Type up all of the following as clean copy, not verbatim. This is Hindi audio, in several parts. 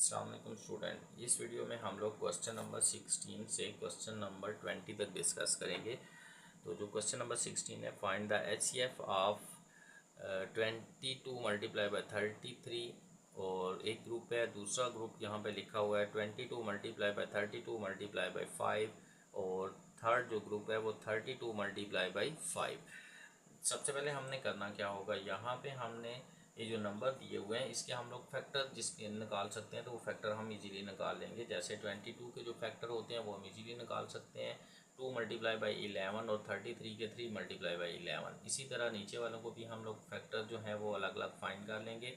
अस्सलाम वालेकुम स्टूडेंट। इस वीडियो में हम लोग क्वेश्चन नंबर 16 से क्वेश्चन नंबर 20 तक डिस्कस करेंगे। तो जो क्वेश्चन नंबर 16 है, find the HCF of 22 multiply by 33। और एक ग्रुप है, दूसरा ग्रुप यहाँ पे लिखा हुआ है 22 मल्टीप्लाई बाई 32 मल्टीप्लाई बाई 5। और थर्ड जो ग्रुप है वो 32 मल्टीप्लाई बाई 5। सबसे पहले हमने करना क्या होगा, यहाँ पे हमने ये जो नंबर दिए हुए हैं इसके हम लोग फैक्टर जिसके निकाल सकते हैं, तो वो फैक्टर हम इजीली निकाल लेंगे। जैसे 22 के जो फैक्टर होते हैं वो हम इजीली निकाल सकते हैं, 2 मल्टीप्लाई बाई 11 और 33 के 3 मल्टीप्लाई बाई 11। इसी तरह नीचे वालों को भी हम लोग फैक्टर जो है वो अलग अलग फाइंड कर लेंगे।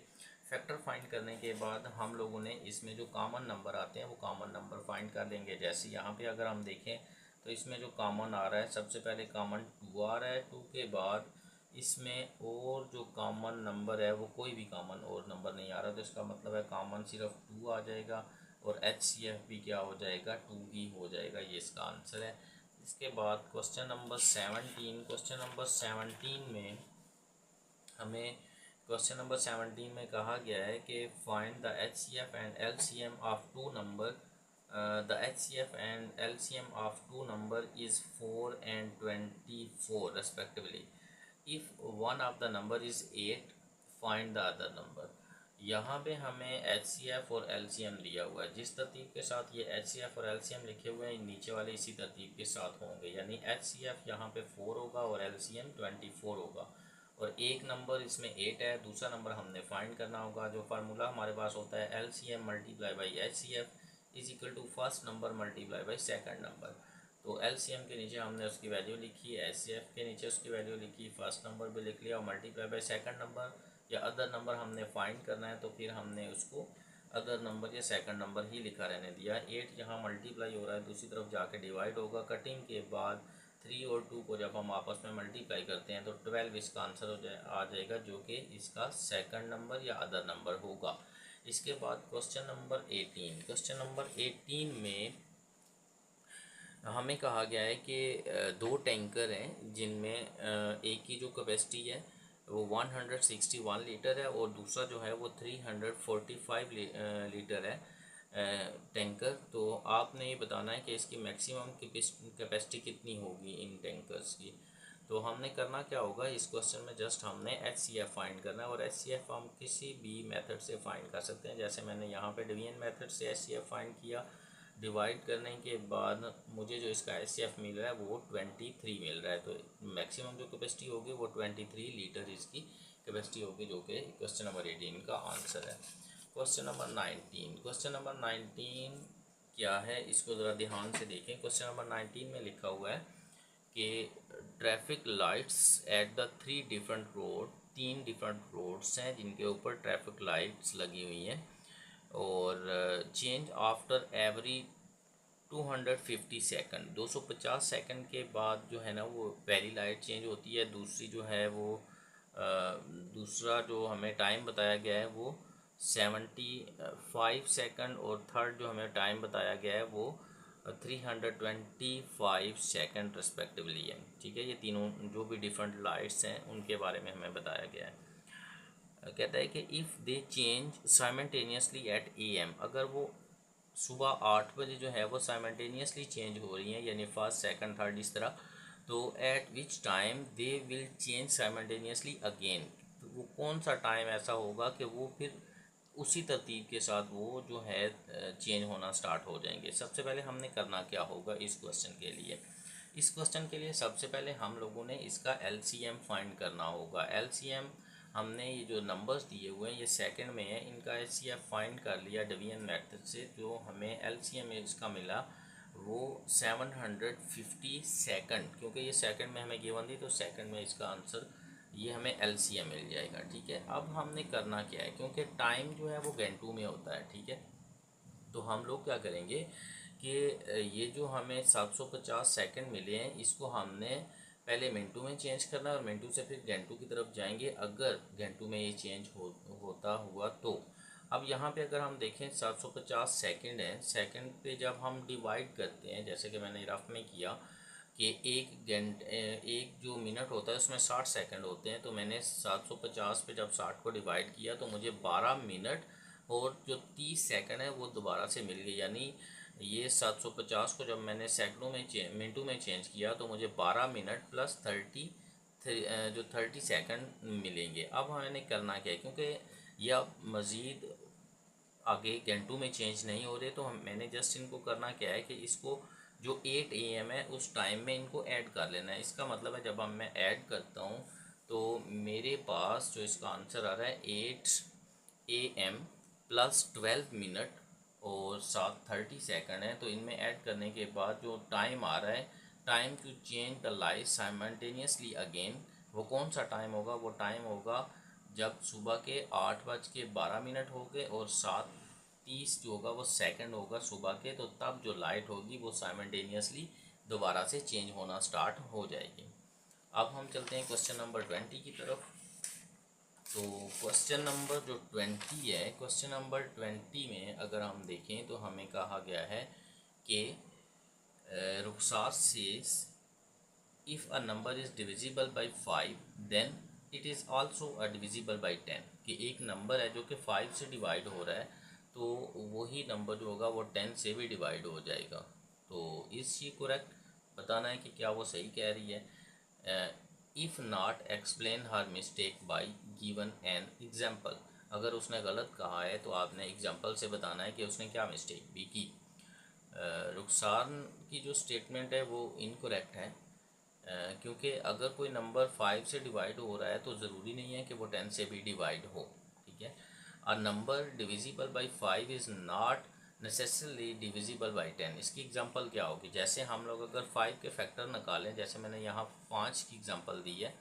फैक्टर फाइंड करने के बाद हम लोगों ने इसमें जो कॉमन नंबर आते हैं वो कॉमन नंबर फाइंड कर लेंगे। जैसे यहाँ पे अगर हम देखें तो इसमें जो कॉमन आ रहा है, सबसे पहले कॉमन 2 आ रहा है। 2 के बाद इसमें और जो कॉमन नंबर है वो कोई भी कॉमन और नंबर नहीं आ रहा, तो इसका मतलब है कॉमन सिर्फ 2 आ जाएगा और HCF भी क्या हो जाएगा, 2 ही हो जाएगा। ये इसका आंसर है। इसके बाद क्वेश्चन नंबर 17। क्वेश्चन नंबर 17 में हमें क्वेश्चन नंबर 17 में कहा गया है कि find the HCF and LCM of two number. The HCF and LCM of two number is 4 and 24 respectively. If one of the number is 8, find the other number. यहाँ पे हमें HCF और LCM दिया हुआ है। जिस तरतीब के साथ ये HCF और LCM लिखे हुए हैं, नीचे वाले इसी तरतीब के साथ होंगे। यानी HCF यहाँ पे 4 होगा और LCM 24 होगा। और एक नंबर इसमें 8 है, दूसरा नंबर हमने फाइंड करना होगा। जो फार्मूला हमारे पास होता है LCM multiply by HCF is equal to first number multiply by second number. तो LCM के नीचे हमने उसकी वैल्यू लिखी, HCF के नीचे उसकी वैल्यू लिखी, फर्स्ट नंबर भी लिख लिया और मल्टीप्लाई बाई सेकंड नंबर या अदर नंबर हमने फाइंड करना है, तो फिर हमने उसको अदर नंबर या सेकंड नंबर ही लिखा रहने दिया। 8 यहाँ मल्टीप्लाई हो रहा है, दूसरी तरफ जाके डिवाइड होगा। कटिंग के बाद 3 और 2 को जब हम आपस में मल्टीप्लाई करते हैं तो 12 इसका आंसर आ जाएगा, जो कि इसका सेकंड नंबर या अदर नंबर होगा। इसके बाद क्वेश्चन नंबर 18। क्वेश्चन नंबर 18 में हमें कहा गया है कि दो टैंकर हैं जिनमें एक की जो कैपेसिटी है वो 161 लीटर है और दूसरा जो है वो 345 लीटर है टैंकर। तो आपने ये बताना है कि इसकी मैक्सिमम कैपेसिटी कितनी होगी इन टैंकर्स की। तो हमने करना क्या होगा, इस क्वेश्चन में जस्ट हमने HCF फाइंड करना है। और HCF हम किसी भी मेथड से फाइंड कर सकते हैं। जैसे मैंने यहाँ पे डिवीजन मेथड से HCF फाइंड किया। डिवाइड करने के बाद मुझे जो इसका HCF मिल रहा है वो 23 मिल रहा है। तो मैक्सिमम जो कैपेसिटी होगी वो 23 लीटर इसकी कैपेसिटी होगी, जो कि क्वेश्चन नंबर 18 का आंसर है। Question number 19। क्वेश्चन नंबर 19 क्या है, इसको ज़रा ध्यान से देखें। क्वेश्चन नंबर 19 में लिखा हुआ है कि traffic lights at the 3 different road, 3 different roads हैं जिनके ऊपर ट्रैफिक लाइट्स लगी हुई हैं और change after every 250 second, 250 second के बाद जो है ना वो पहली लाइट चेंज होती है। दूसरी जो है वो दूसरा जो हमें टाइम बताया गया है वो 75 सेकंड और थर्ड जो हमें टाइम बताया गया है वो 325 सेकंड रिस्पेक्टिवली है। ठीक है, ये तीनों जो भी डिफरेंट लाइट्स हैं उनके बारे में हमें बताया गया है। कहता है कि if they change simultaneously eight AM, अगर वो सुबह 8 बजे जो है वो साइमल्टेनियसली चेंज हो रही हैं, यानी फर्स्ट सेकंड थर्ड इस तरह, तो eight which time they will change simultaneously again, तो वो कौन सा टाइम ऐसा होगा कि वो फिर उसी तरतीब के साथ वो जो है चेंज होना स्टार्ट हो जाएंगे। सबसे पहले हमने करना क्या होगा इस क्वेश्चन के लिए, इस क्वेश्चन के लिए सबसे पहले हम लोगों ने इसका LCM फाइंड करना होगा। LCM हमने ये जो नंबर्स दिए हुए हैं ये सेकंड में है, इनका HCF फाइंड कर लिया डिवीजन मेथड से। जो हमें LCM इसका मिला वो 750 सेकंड, क्योंकि ये सेकंड में हमें गिवन थी तो सेकंड में इसका आंसर ये हमें LCM मिल जाएगा। ठीक है, अब हमने करना क्या है, क्योंकि टाइम जो है वो घंटों में होता है। ठीक है, तो हम लोग क्या करेंगे कि ये जो हमें 750 सेकंड मिले हैं इसको हमने पहले मिनटों में चेंज करना है और मिनटों से फिर घंटों की तरफ जाएंगे अगर घंटों में ये चेंज होता हुआ तो। अब यहाँ पे अगर हम देखें 750 सेकंड है, सेकंड पे जब हम डिवाइड करते हैं, जैसे कि मैंने रफ में किया कि एक जो मिनट होता है उसमें 60 सेकंड होते हैं, तो मैंने 750 पे जब 60 को डिवाइड किया तो मुझे 12 मिनट और जो 30 सेकंड है वो दोबारा से मिल गई, यानी ये 750 को जब मैंने सेकंडों में मिनटों में चेंज किया तो मुझे 12 मिनट प्लस 30 सेकंड मिलेंगे। अब मैंने करना क्या है, क्योंकि यह मज़ीद आगे घंटों में चेंज नहीं हो रहे, तो मैंने जस्ट इनको करना क्या है कि इसको जो 8 AM है उस टाइम में इनको ऐड कर लेना है। इसका मतलब है जब हम मैं ऐड करता हूँ तो मेरे पास जो इसका आंसर आ रहा है 8 AM प्लस 12 मिनट और साथ 30 सेकंड है। तो इनमें ऐड करने के बाद जो टाइम आ रहा है, time to change the light simultaneously again, वो कौन सा टाइम होगा? वो टाइम होगा जब सुबह के 8:12 हो गए और 7:30 जो होगा वो सेकंड होगा सुबह के, तो तब जो लाइट होगी वो साइमल्टेनियसली दोबारा से चेंज होना स्टार्ट हो जाएगी। अब हम चलते हैं क्वेश्चन नंबर 20 की तरफ। तो क्वेश्चन नंबर जो 20 है, क्वेश्चन नंबर 20 में अगर हम देखें तो हमें कहा गया है कि Rukhsar says if a number is divisible by 5 then it is also a divisible by 10, कि एक नंबर है जो कि 5 से डिवाइड हो रहा है तो वही नंबर जो होगा वो 10 से भी डिवाइड हो जाएगा। तो इस चीज़ को करेक्ट बताना है कि क्या वो सही कह रही है। If not explain her mistake by given an example, अगर उसने गलत कहा है तो आपने एग्जाम्पल से बताना है कि उसने क्या मिस्टेक भी की। रुखसार की जो स्टेटमेंट है वो इनकरेक्ट है, क्योंकि अगर कोई नंबर 5 से डिवाइड हो रहा है तो ज़रूरी नहीं है कि वो 10 से भी डिवाइड हो, ठीक है। A number divisible by 5 is not necessarily divisible by 10। इसकी एग्जांपल क्या होगी? जैसे हम लोग अगर 5 के फैक्टर निकालें, जैसे मैंने यहाँ 5 की एग्जांपल दी है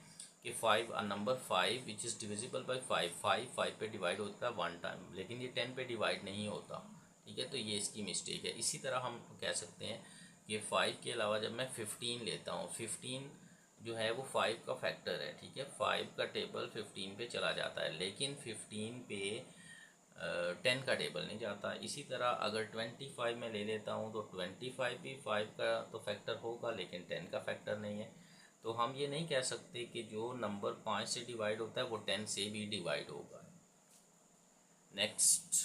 कि 5 a number 5 which is divisible by 5 5 पे डिवाइड होता है 1 टाइम, लेकिन ये 10 पे डिवाइड नहीं होता, ठीक है। तो ये इसकी मिस्टेक है। इसी तरह हम कह सकते हैं कि 5 के अलावा जब मैं 15 लेता हूँ, 15 जो है वो 5 का फैक्टर है, ठीक है। 5 का टेबल 15 पे चला जाता है, लेकिन 15 पे 10 का टेबल नहीं जाता। इसी तरह अगर 25 में ले लेता हूँ तो 25 भी 5 का तो फैक्टर होगा लेकिन 10 का फैक्टर नहीं है। तो हम ये नहीं कह सकते कि जो नंबर 5 से डिवाइड होता है वो 10 से भी डिवाइड होगा। नेक्स्ट